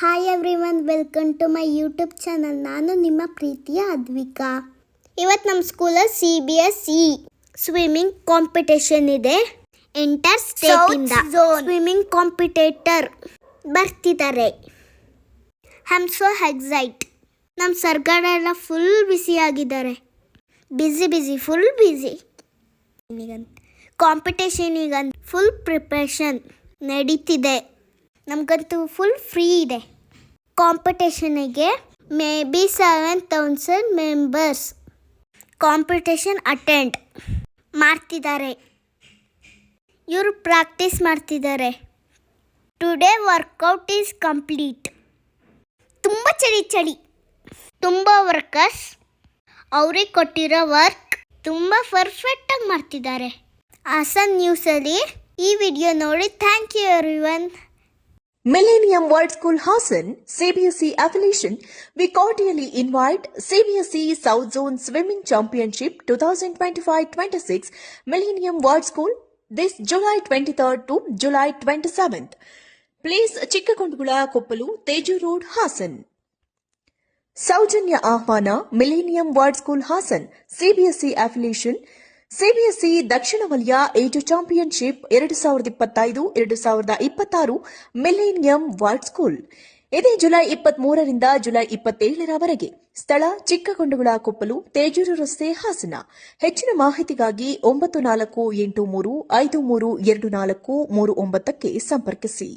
Hi everyone, welcome to my YouTube channel. ನಾನು ನಿಮ್ಮ ಪ್ರೀತಿಯ ಅದ್ವಿಕಾ. ಇವತ್ತು ನಮ್ಮ ಸ್ಕೂಲಲ್ಲಿ CBSE ಸ್ವಿಮ್ಮಿಂಗ್ ಕಾಂಪಿಟೇಷನ್ ಇದೆ. ಎಂಟರ್ ಸ್ಟೇಟಿಂದ ಸ್ವಿಮ್ಮಿಂಗ್ ಕಾಂಪಿಟೇಟರ್ ಬರ್ತಿದ್ದಾರೆ. I am so excite. ನಮ್ಮ ಸರ್ಗಳೆಲ್ಲ ಫುಲ್ ಬ್ಯುಸಿ ಆಗಿದ್ದಾರೆ. Full busy. ಕಾಂಪಿಟೇಷನಿಗಂತ ಫುಲ್ ಪ್ರಿಪ್ರೇಷನ್ ನಡೀತಿದೆ. ನಮಗಂತೂ ಫುಲ್ ಫ್ರೀ ಇದೆ. ಕಾಂಪಿಟೇಷನಿಗೆ maybe 7,000 members competition attend ಮಾಡ್ತಿದ್ದಾರೆ. ಇವರು ಪ್ರಾಕ್ಟೀಸ್ ಮಾಡ್ತಿದ್ದಾರೆ. Today workout is complete. ತುಂಬ ಚಳಿ. ತುಂಬ ವರ್ಕರ್ಸ್ ಅವ್ರಿಗೆ ಕೊಟ್ಟಿರೋ ವರ್ಕ್ ತುಂಬ ಪರ್ಫೆಕ್ಟಾಗಿ ಮಾಡ್ತಿದ್ದಾರೆ. ಹಾಸನ್ ನ್ಯೂಸಲ್ಲಿ ಈ ವಿಡಿಯೋ ನೋಡಿ. Thank you everyone. Millennium World School Hassan CBSE affiliation, we cordially invite CBSE South Zone Swimming Championship 2025-26 Millennium World School this July 23rd to July 27th. Place Chikkakondugula Koppalu, Teju Road, Hassan. Saujanya Ahvana Millennium World School Hassan CBSE affiliation, CBSE ದಕ್ಷಿಣ ವಲಯ age championship 2025-2026 millennium world school. ಇದೇ July 23ರಿಂದ July 27ರವರೆಗೆ. ಸ್ಥಳ ಚಿಕ್ಕಕೊಂಡಗುಳ ಕೊಪ್ಪಲು, ತೇಜೂರು ರಸ್ತೆ, ಹಾಸನ. ಹೆಚ್ಚಿನ ಮಾಹಿತಿಗಾಗಿ 9483532439 ಸಂಪರ್ಕಿಸಿ.